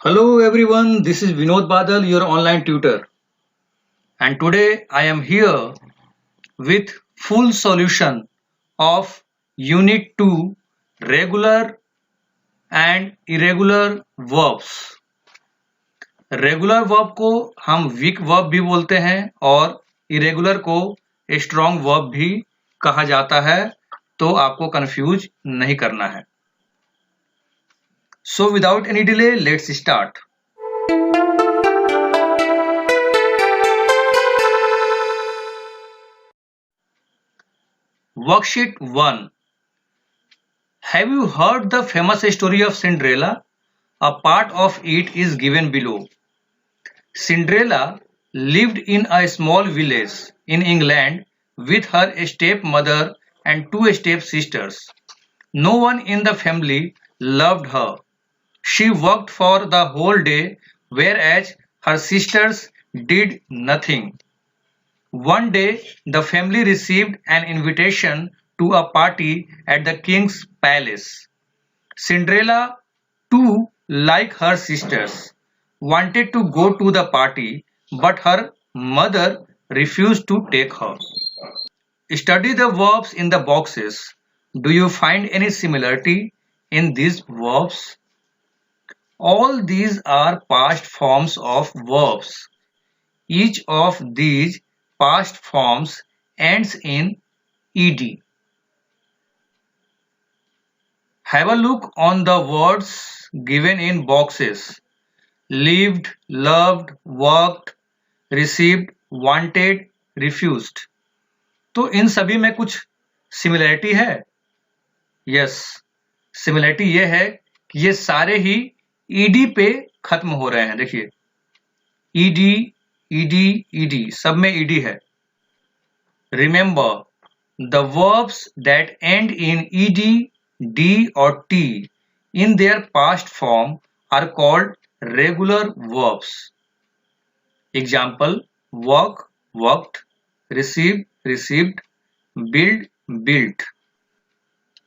Hello everyone, this is Vinod Badal, your online tutor, and today I am here with full solution of Unit 2 regular and irregular verbs. Regular verb को हम week verb भी बोलते हैं और irregular को strong verb भी कहा जाता है, तो आपको कंफ्यूज नहीं करना है। So without any delay let's start. Worksheet 1. Have you heard the famous story of Cinderella? A part of it is given below. Cinderella lived in a small village in England with her stepmother and two stepsisters. No one in the family loved her. She worked for the whole day, whereas her sisters did nothing. One day, the family received an invitation to a party at the king's palace. Cinderella, too, like her sisters, wanted to go to the party, but her mother refused to take her. Study the verbs in the boxes. Do you find any similarity in these verbs? All these are past forms of verbs. Each of these past forms ends in ed. Have a look on the words given in boxes. Lived, loved, worked, received, wanted, refused. तो इन सभी में कुछ similarity है। Yes, similarity ये है कि ये सारे ही ईडी पे खत्म हो रहे हैं। देखिए, ईडी ईडी ईडी, सब में ईडी है। Remember the verbs that and in ED, D और T in their past form are called regular verbs. Example: work, worked, receive, received, build, built.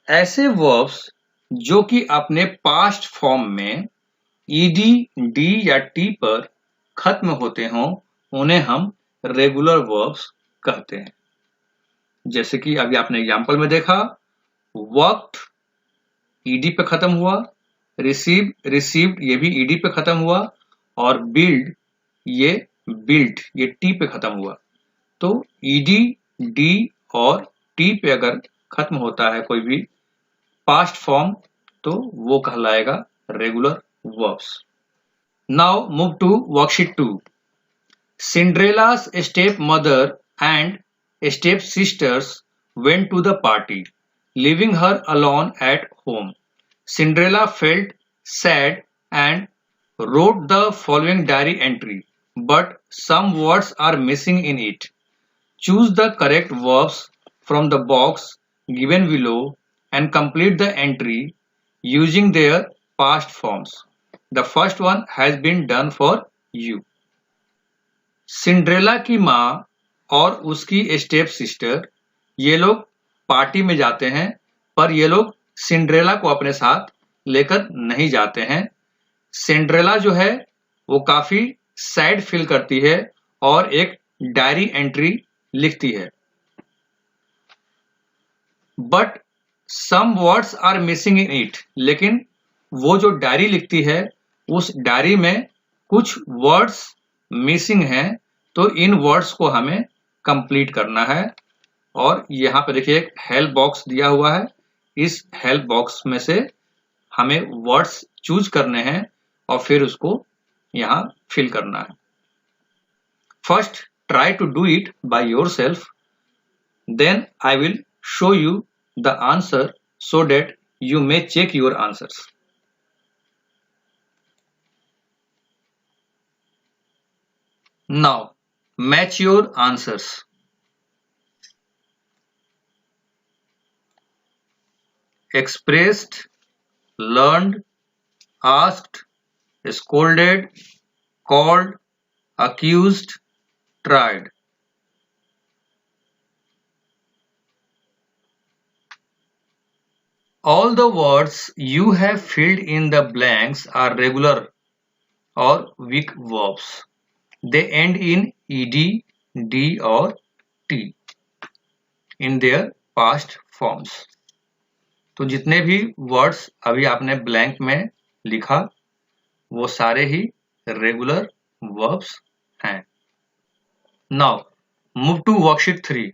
ऐसे verbs जो कि अपने past form में ed, d या t पर खत्म होते हों, उन्हें हम regular verbs कहते हैं। जैसे कि अभी आपने एग्जाम्पल में देखा, वर्कड ईडी पे खत्म हुआ, रिसीव्ड ये भी ईडी पे खत्म हुआ, और बिल्ड ये बिल्ट ये टी पे खत्म हुआ। तो ईडी, डी और टी पे अगर खत्म होता है कोई भी पास्ट फॉर्म, तो वो कहलाएगा regular verbs. Now move to worksheet 2। Cinderella's stepmother and stepsisters went to the party, leaving her alone at home. Cinderella felt sad and wrote the following diary entry, but some words are missing in it. Choose the correct verbs from the box given below and complete the entry using their past forms. The first one has been done for you. Cinderella की माँ और उसकी step sister ये लोग party में जाते हैं, पर ये लोग सिंड्रेला को अपने साथ लेकर नहीं जाते हैं। सिंड्रेला जो है वो काफी सैड फील करती है और एक डायरी एंट्री लिखती है। But some words are missing in it, लेकिन वो जो डायरी लिखती है उस डायरी में कुछ वर्ड्स मिसिंग हैं, तो इन वर्ड्स को हमें कंप्लीट करना है। और यहाँ पे देखिए एक हेल्प बॉक्स दिया हुआ है, इस हेल्प बॉक्स में से हमें वर्ड्स चूज करने हैं और फिर उसको यहाँ फिल करना है। First try to do it by yourself, then I will show you the answer so that you may check your answers. Now, match your answers. Expressed, learned, asked, scolded, called, accused, tried. All the words you have filled in the blanks are regular और weak verbs. They end in ed, d और t in their past forms. तो जितने भी words अभी आपने blank में लिखा वो सारे ही रेगुलर वर्ब्स हैं. Now move to worksheet 3.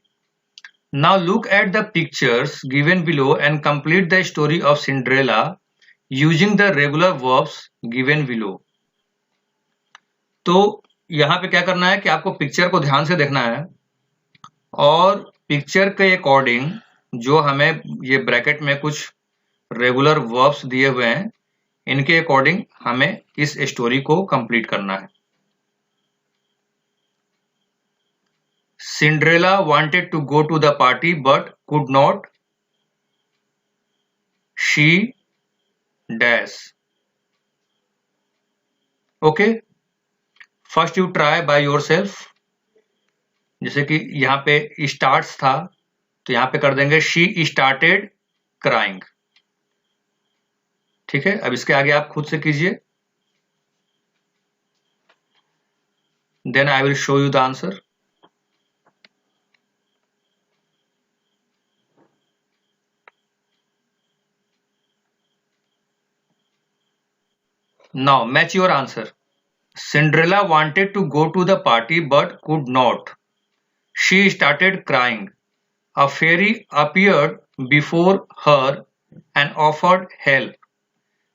Now look at the pictures given below and complete the story of Cinderella using the regular verbs given below. तो यहाँ पे क्या करना है कि आपको पिक्चर को ध्यान से देखना है और पिक्चर के अकॉर्डिंग जो हमें ये ब्रैकेट में कुछ रेगुलर वर्ब्स दिए हुए हैं इनके अकॉर्डिंग हमें इस स्टोरी को कंप्लीट करना है. Cinderella wanted to go to the party but could not. She dash. Okay. First you try by yourself. जैसे कि यहाँ पे starts था तो यहाँ पे कर देंगे she started crying. ठीक है, अब इसके आगे आप खुद से कीजिए. Then I will show you the answer. Now match your answer. Cinderella wanted to go to the party but could not. She started crying. A fairy appeared before her and offered help.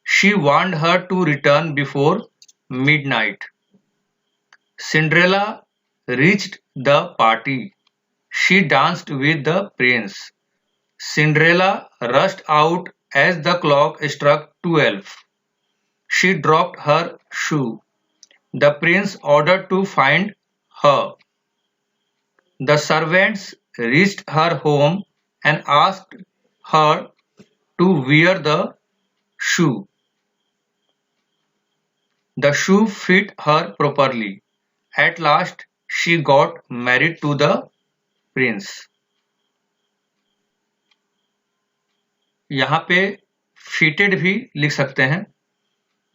She warned her to return before midnight. Cinderella reached the party. She danced with the prince. Cinderella rushed out as the clock struck 12. She dropped her shoe. The prince ordered to find her. The servants reached her home and asked her to wear the shoe. The shoe fit her properly. At last, she got married to the prince. यहाँ पे fitted भी लिख सकते हैं.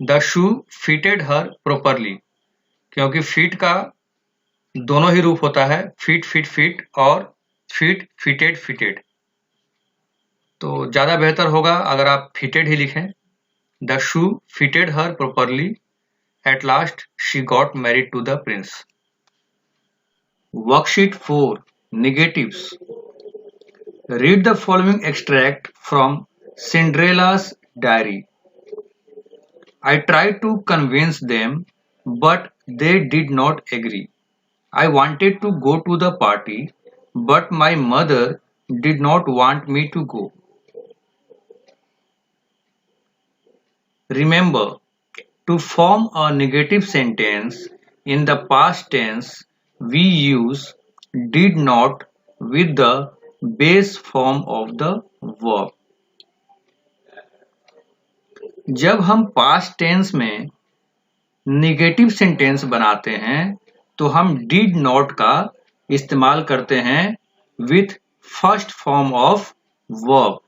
The shoe fitted her properly. क्योंकि fit का दोनों ही रूप होता है, fit fit fit और fit fitted fitted. तो ज्यादा बेहतर होगा अगर आप fitted ही लिखें. The shoe fitted her properly. At last she got married to the prince. Worksheet 4. Negatives. Read the following extract from Cinderella's diary. I tried to convince them, but they did not agree. I wanted to go to the party, but my mother did not want me to go. Remember, to form a negative sentence in the past tense, we use did not with the base form of the verb. जब हम past tense में negative sentence बनाते हैं तो हम did not का इस्तेमाल करते हैं with first form of verb.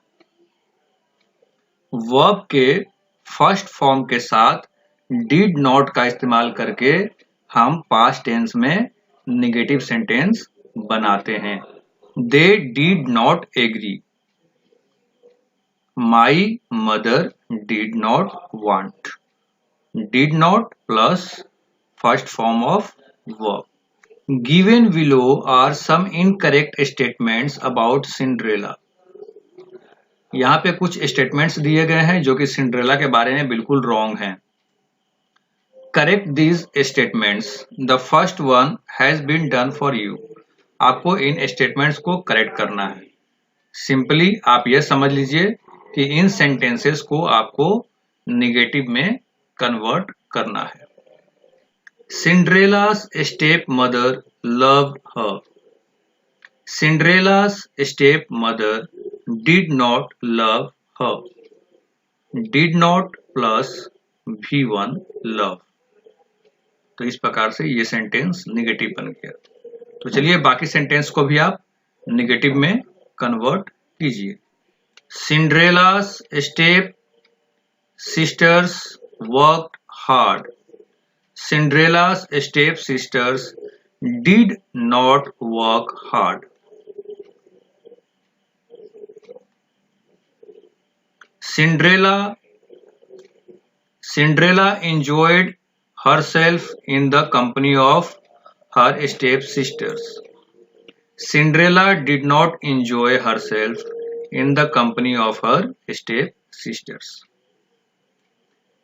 Verb के फर्स्ट फॉर्म के साथ डिड नॉट का इस्तेमाल करके हम पास्ट टेंस में निगेटिव सेंटेंस बनाते हैं. They did not agree. My mother did not want. Did not plus first form of verb. Given below are some incorrect statements about Cinderella. यहाँ पे कुछ स्टेटमेंट्स दिए गए हैं जो कि सिंड्रेला के बारे में बिल्कुल रॉन्ग हैं. Correct these statements. The first one has been done for you. आपको इन स्टेटमेंट्स को करेक्ट करना है. सिंपली आप यह समझ लीजिए कि इन सेंटेंसेस को आपको निगेटिव में कन्वर्ट करना है. Cinderella's stepmother loved her. Cinderella's stepmother did not love her. Did not plus V1 love. तो इस प्रकार से ये सेंटेंस निगेटिव बन गया. तो चलिए बाकी सेंटेंस को भी आप निगेटिव में कन्वर्ट कीजिए. Cinderella's step sisters worked hard. Cinderella's stepsisters did not work hard. Cinderella enjoyed herself in the company of her stepsisters. Cinderella did not enjoy herself in the company of her stepsisters.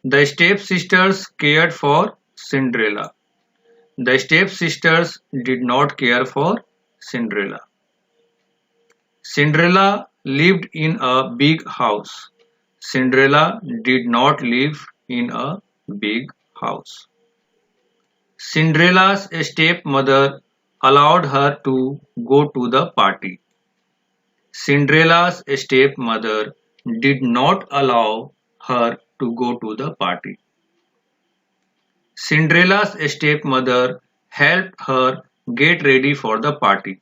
The stepsisters cared for Cinderella. The stepsisters did not care for Cinderella. Cinderella lived in a big house. Cinderella did not live in a big house. Cinderella's stepmother allowed her to go to the party. Cinderella's stepmother did not allow her to go to the party. Cinderella's stepmother helped her get ready for the party.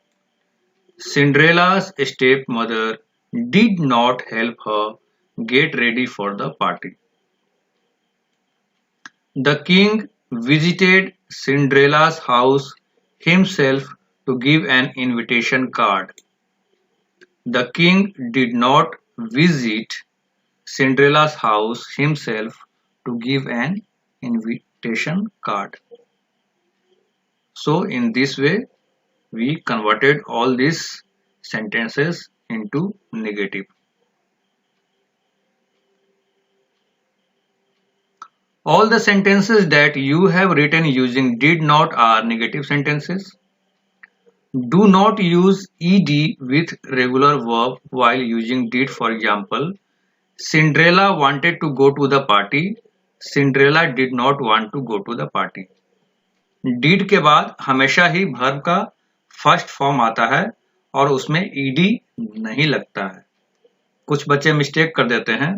Cinderella's stepmother did not help her get ready for the party. The king visited Cinderella's house himself to give an invitation card. The king did not visit Cinderella's house himself to give an invitation card. So in this way, we converted all these sentences into negative. All the sentences that you have written using did not are negative sentences. Do not use ed with regular verb while using did. For example, Cinderella wanted to go to the party. Cinderella did not want to go to the party. Did के बाद हमेशा ही verb का first form आता है और उसमें ed नहीं लगता है. कुछ बच्चे मिस्टेक कर देते हैं.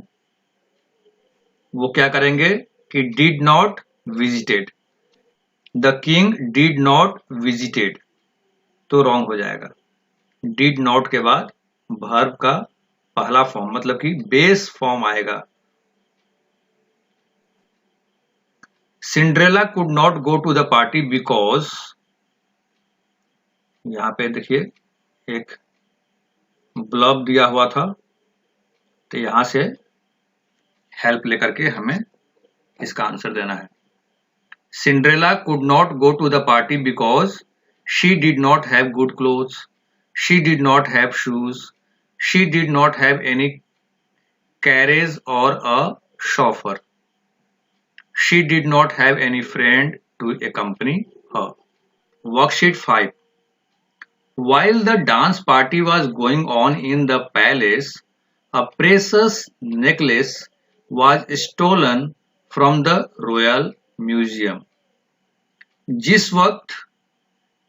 वो क्या करेंगे कि did not visited. The king did not visited. तो रॉन्ग हो जाएगा. Did not के बाद verb का पहला फॉर्म मतलब कि बेस फॉर्म आएगा. Cinderella could not go to the party because, यहाँ पे देखिए एक ब्लब दिया हुआ था, तो यहां से हेल्प लेकर के हमें इसका आंसर देना है. Cinderella could not go to the party because she did not have good clothes, she did not have shoes, she did not have any carriage or a chauffeur. She did not have any friend to accompany her. Worksheet 5. While the dance party was going on in the palace, a precious necklace was stolen from the royal museum. जिस वक्त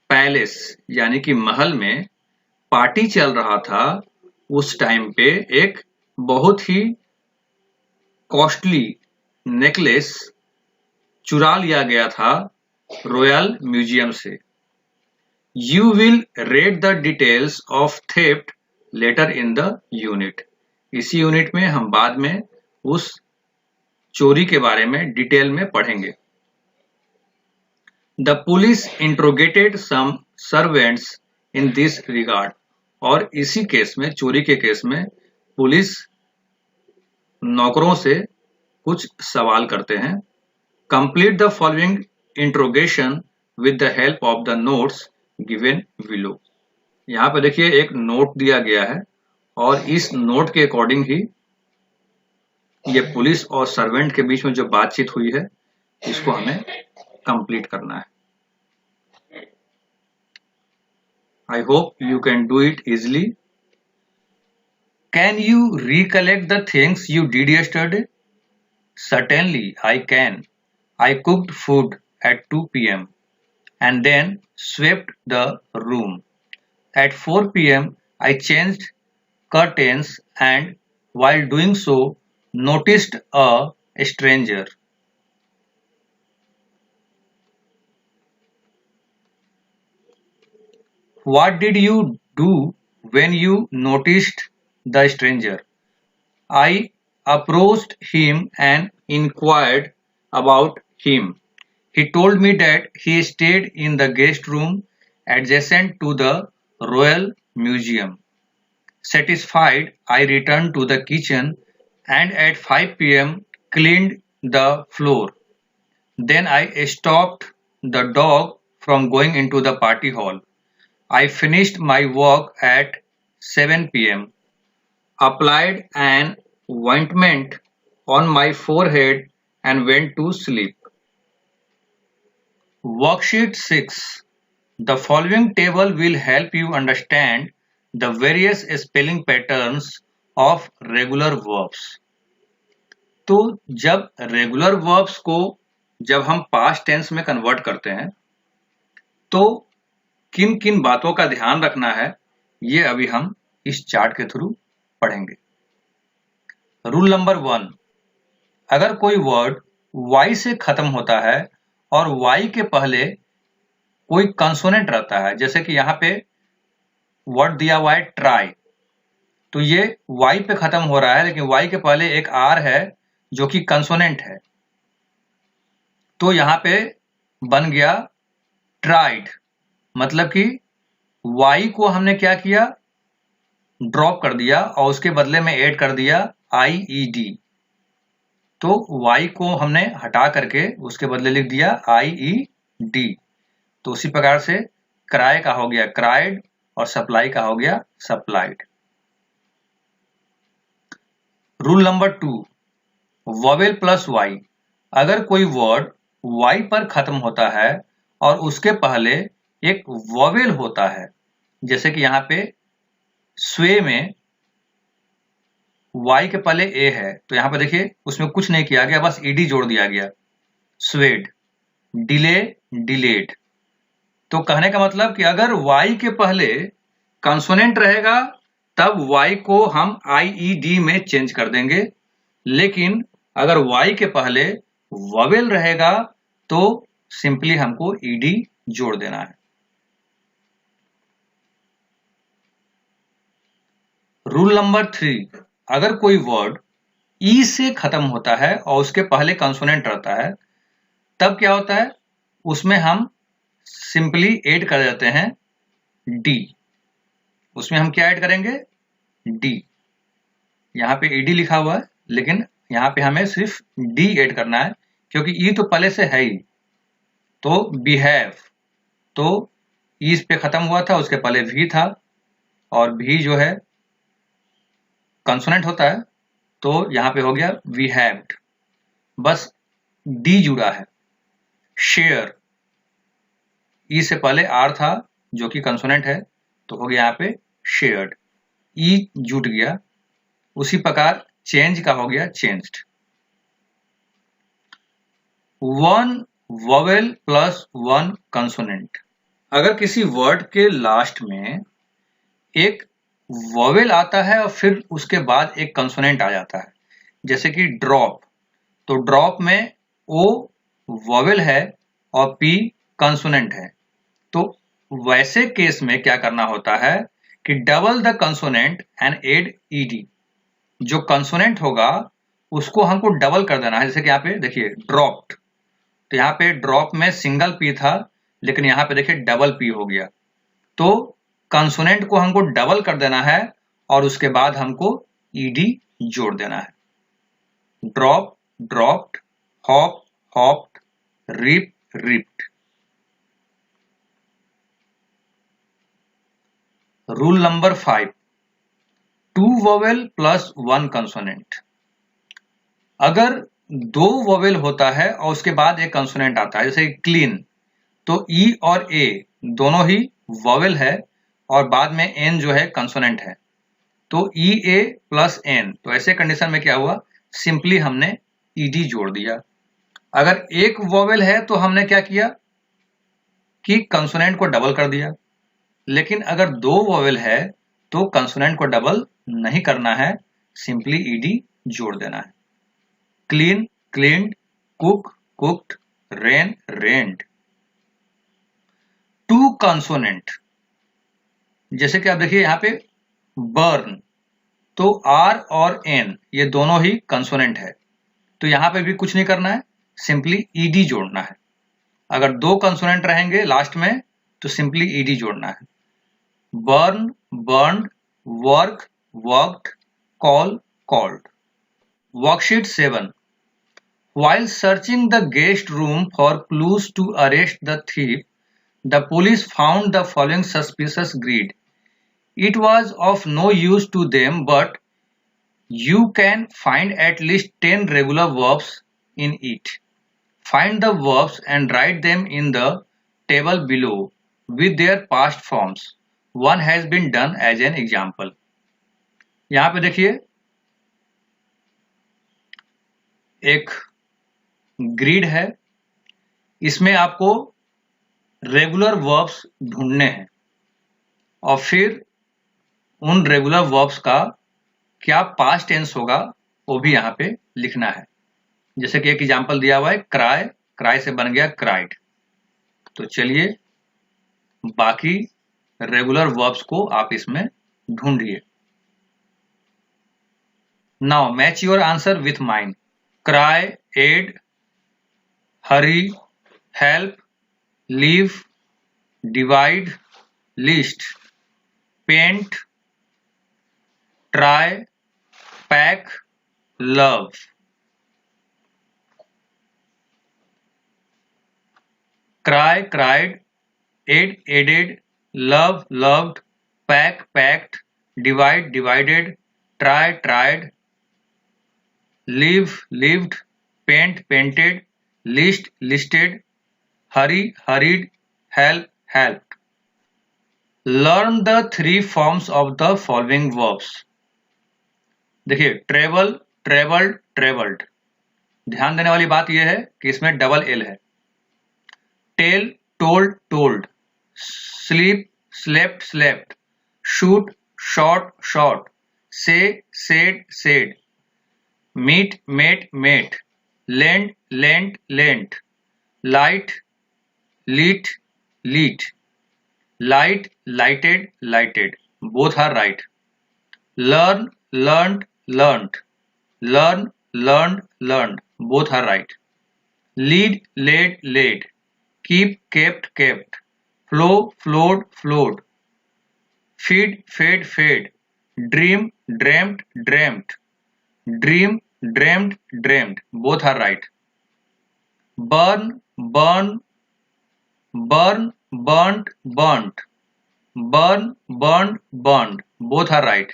palace यानी कि महल में party चल रहा था, उस time पे एक बहुत ही कॉस्टली नेकलेस चुरा लिया गया था रॉयल म्यूजियम से. You will read the details of theft later in the unit. इसी यूनिट में हम बाद में उस चोरी के बारे में डिटेल में पढ़ेंगे. The police interrogated some servants in this regard. और इसी केस में, चोरी के केस में, पुलिस नौकरों से कुछ सवाल करते हैं. Complete the following interrogation with the help of the notes given below. यहाँ पे देखिए एक नोट दिया गया है और इस नोट के अकॉर्डिंग ही ये पुलिस और सर्वेंट के बीच में जो बातचीत हुई है इसको हमें कंप्लीट करना है. I hope you can do it easily. Can you recollect the things you did yesterday? Certainly, I can. I cooked food at 2 p.m. and then swept the room. At 4 p.m. I changed curtains and while doing so noticed a stranger. What did you do when you noticed the stranger? I approached him and inquired about him. He told me that he stayed in the guest room adjacent to the Royal Museum. Satisfied, I returned to the kitchen and at 5 p.m. cleaned the floor. Then I stopped the dog from going into the party hall. I finished my work at 7 p.m., applied an ointment on my forehead and went to sleep. Worksheet 6. The following table will help you understand the various spelling patterns of regular verbs. तो जब regular verbs को जब हम past tense में convert करते हैं तो किन किन बातों का ध्यान रखना है ये अभी हम इस चार्ट के थ्रू पढ़ेंगे। रूल नंबर 1, अगर कोई वर्ड वाई से खत्म होता है और वाई के पहले कोई कंसोनेंट रहता है, जैसे कि यहाँ पे वर्ड दिया हुआ है ट्राई, तो ये वाई पे खत्म हो रहा है लेकिन वाई के पहले एक आर है जो कि कंसोनेंट है, तो यहाँ पे बन गया ट्राइड। मतलब कि वाई को हमने क्या किया, ड्रॉप कर दिया और उसके बदले में ऐड कर दिया IED। तो वाई को हमने हटा करके उसके बदले लिख दिया IED। तो उसी प्रकार से क्राई का हो गया क्राइड और सप्लाई का हो गया supplied. Rule number 2, vowel plus Y. अगर कोई वर्ड वाई पर खत्म होता है और उसके पहले एक वोवेल होता है, जैसे कि यहाँ पे स्वे में वाई के पहले ए है, तो यहाँ पे देखिए उसमें कुछ नहीं किया गया, बस ईडी जोड़ दिया गया, स्वेड, डिले, डिलेड। तो कहने का मतलब कि अगर वाई के पहले कंसोनेंट रहेगा तब वाई को हम IED में चेंज कर देंगे, लेकिन अगर वाई के पहले वोवेल रहेगा तो सिंपली हमको ED जोड़ देना है। रूल नंबर 3, अगर कोई वर्ड ई से खत्म होता है और उसके पहले कंसोनेंट रहता है तब क्या होता है, उसमें हम सिंपली ऐड कर देते हैं डी। उसमें हम क्या ऐड करेंगे, डी। यहाँ पे ED लिखा हुआ है लेकिन यहाँ पे हमें सिर्फ डी ऐड करना है क्योंकि ई तो पहले से है ही। तो बिहेव, तो ई पे खत्म हुआ था, उसके पहले भी था और भी जो है कंसोनेंट होता है, तो यहाँ पे हो गया बिहेव्ड, बस डी जुड़ा है। शेयर, ई से पहले आर था जो कि कंसोनेंट है, तो हो गया यहाँ पे शेयर्ड, ई जुट गया। उसी प्रकार चेंज का हो गया चेंज्ड। 1 vowel plus 1 consonant. अगर किसी वर्ड के लास्ट में एक वोवेल आता है और फिर उसके बाद एक कंसोनेंट आ जाता है, जैसे कि ड्रॉप, तो ड्रॉप में ओ वोवेल है और पी कंसोनेंट है, तो वैसे केस में क्या करना होता है कि double the consonant and add ED। जो कंसोनेंट होगा उसको हमको डबल कर देना है, जैसे कि यहाँ पे देखिए ड्रॉप्ड, तो यहाँ पे ड्रॉप में सिंगल पी था लेकिन यहाँ पे देखिए डबल पी हो गया, तो कंसोनेंट को हमको डबल कर देना है और उसके बाद हमको ED जोड़ देना है। Drop, dropped, hop, hopped, rip, ripped. Rule number 5, 2 vowel plus 1 consonant. अगर 2 वोवेल होता है और उसके बाद एक कंसोनेंट आता है, जैसे क्लीन, तो ई और ए दोनों ही वोवेल है और बाद में एन जो है कंसोनेंट है, तो EA प्लस एन, तो ऐसे कंडीशन में क्या हुआ, सिंपली हमने ED जोड़ दिया। अगर एक वोवेल है तो हमने क्या किया कि कंसोनेंट को डबल कर दिया, लेकिन अगर 2 वोवेल है तो कंसोनेंट को डबल नहीं करना है, सिंपली ED जोड़ देना है। Clean, cleaned, cook, cooked, rain, rained. 2 consonant, जैसे कि आप देखिए यहाँ पे बर्न, तो R और N ये दोनों ही कंसोनेंट है, तो यहाँ पे भी कुछ नहीं करना है, सिंपली ED जोड़ना है। अगर 2 कंसोनेंट रहेंगे लास्ट में तो सिंपली ईडी जोड़ना है। Burn, burned, work, worked, call, called. Worksheet 7. While searching the guest room for clues to arrest the thief, the police found the following suspicious grid. It was of no use to them, but you can find at least 10 regular verbs in it. Find the verbs and write them in the table below with their past forms. One has been done as an example. यहाँ पे देखिए एक grid है, इसमें आपको regular verbs ढूंढने हैं और फिर उन रेगुलर वर्ब्स का क्या पास्ट टेंस होगा वो भी यहाँ पे लिखना है। जैसे कि एक एग्जांपल दिया हुआ है क्राई, क्राई से बन गया क्राइड। तो चलिए बाकी रेगुलर वर्ब्स को आप इसमें ढूंढिए। Now match your answer with mine. Cry, add, hurry, help, live, divide, list, paint, try, pack, love. Cry, cried, add, added, love, loved, pack, packed, divide, divided, try, tried, live, lived, paint, painted, list, listed, hurry, hurried, help, helped. Learn the 3 forms of the following verbs. देखिए travel, traveled, traveled. ध्यान देने वाली बात यह है कि इसमें double L है। tell, told, told, sleep, slept, slept, shoot, shot, shot, say, said, said, meet, met, met, lend, lent, lent, light, lit, lit, light, lighted, lighted. Both are right. Learn, learned, learnt, learn, learned, learned. Both are right. Lead, led, led, keep, kept, kept, flow, flowed, flowed, feed, fed, fed, dream, dreamt, dreamt, dream, dreamed, dreamed. Both are right. Burn, burn, burn, burnt, burnt, burn, burned, burned. Both are right.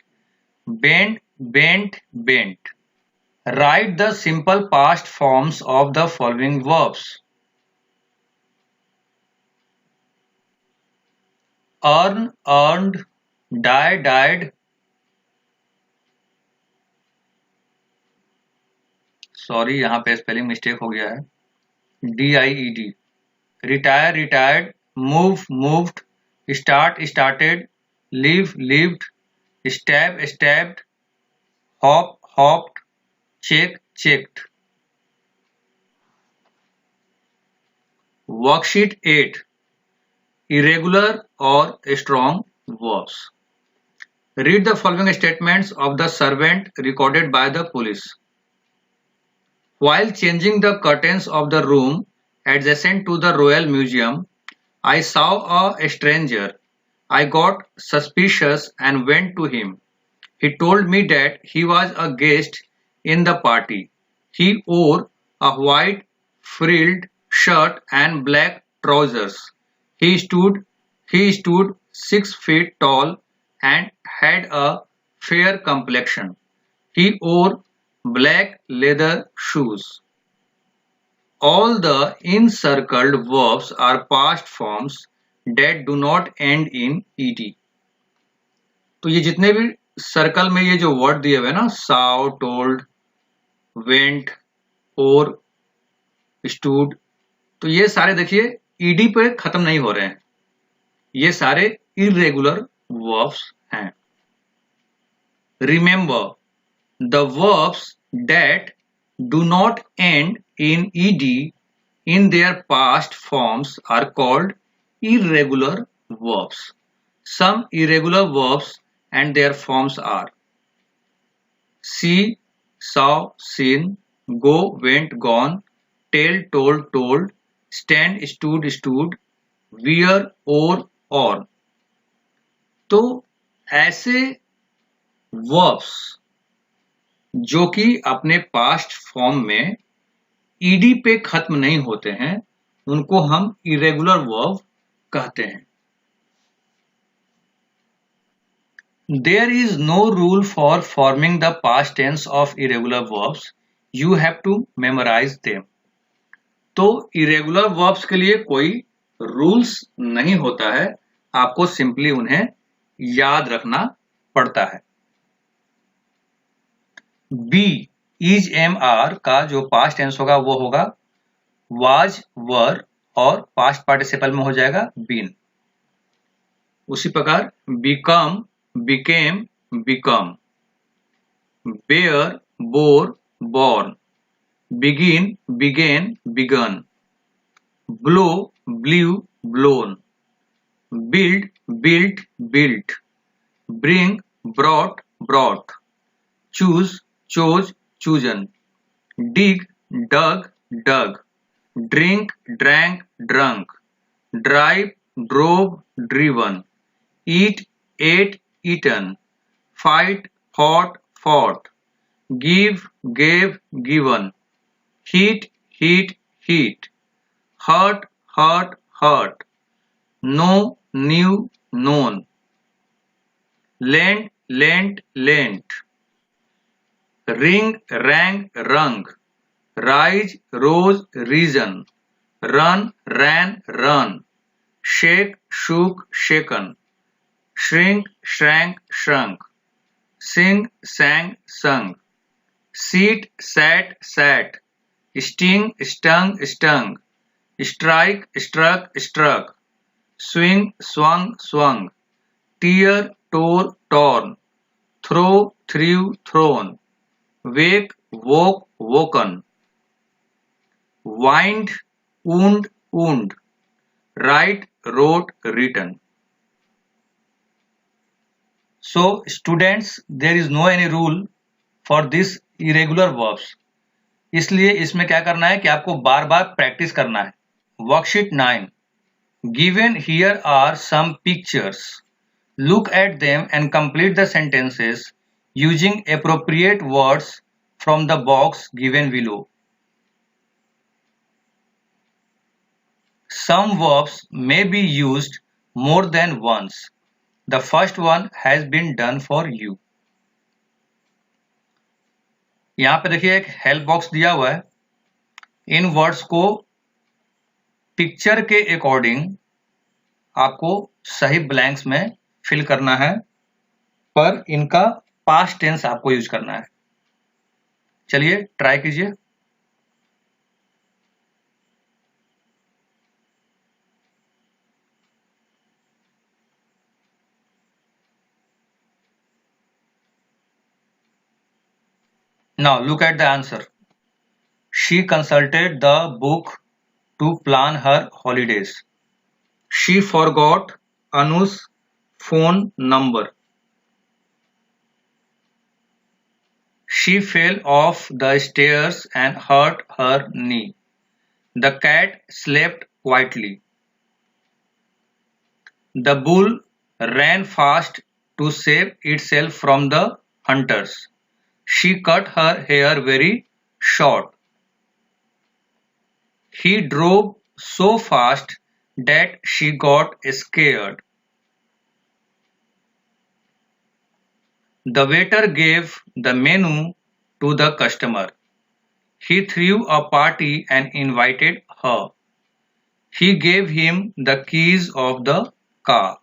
Bend, bent, bent. Write the simple past forms of the following verbs. Earn, earned, die, died, sorry यहाँ पे spelling mistake हो गया है, DIED। Retire, retired, move, moved, start, started, live, lived, stab, stabbed, hop, hopped, check, checked. Worksheet 8. Irregular or strong verbs. Read the following statements of the servant recorded by the police. While changing the curtains of the room adjacent to the Royal Museum, I saw a stranger. I got suspicious and went to him. He told me that he was a guest in the party. He wore a white frilled shirt and black trousers. He stood 6 feet tall and had a fair complexion. He wore black leather shoes. All the encircled verbs are past forms that do not end in ed. तो ये जितने भी circle में ये जो word दिए हुए हैं ना, saw, told, went, or, stood, तो ये सारे देखिए ईडी पे खत्म नहीं हो रहे हैं, ये सारे इरेगुलर वर्ब्स हैं। Remember, the verbs that do not end in ed in their past forms are called irregular verbs. Some irregular verbs and their forms are see, saw, seen, go, went, gone, tell, told, told, stand, stood, wear, or। तो ऐसे verbs जो कि अपने past form में ED पे खत्म नहीं होते हैं उनको हम इरेगुलर वर्ब कहते हैं। There is no rule for forming the past tense of irregular verbs. You have to memorize them. तो irregular verbs के लिए कोई रूल्स नहीं होता है, आपको सिंपली उन्हें याद रखना पड़ता है। बी इज एम आर का जो पास्ट टेंस होगा वो होगा वाज, वर और पास्ट पार्टिसिपल में हो जाएगा बीन। उसी प्रकार become, became, become, bear, bore, born, begin, began, begun, blow, blew, blown, build, built, built, bring, brought, brought, choose, chose, chosen, dig, dug, dug, drink, drank, drunk, drive, drove, driven, eat, ate, eaten, fight, fought, fought, give, gave, given, heat, heat, heat, hurt, hurt, hurt, know, knew, known, lend, lent, lent, ring, rang, rung, rise, rose, risen, run, ran, run, shake, shook, shaken, shrink, shrank, shrunk, sing, sang, sung, seat, sat, sat, sting, stung, stung, strike, struck, struck, swing, swung, swung, tear, tore, torn, throw, threw, thrown, wake, woke, woken, wind, wound, wound, write, wrote, written. So students, there is no any rule for this irregular verbs. इसलिए इसमें क्या करना है कि आपको बार बार practice करना है। Worksheet 9, given here are some pictures. Look at them and complete the sentences using appropriate words from the box given below. Some verbs may be used more than once. The first one has been done for you. यहाँ पे देखिए एक help box दिया हुआ है। इन words को picture के according आपको सही ब्लैंक्स में फिल करना है, पर इनका पास्ट टेंस आपको यूज करना है। चलिए ट्राई कीजिए। Now look at the answer. She consulted the book to plan her holidays. She forgot Anu's phone number. She fell off the stairs and hurt her knee. The cat slept quietly. The bull ran fast to save itself from the hunters. She cut her hair very short. He drove so fast that she got scared. The waiter gave the menu to the customer. He threw a party and invited her. He gave him the keys of the car.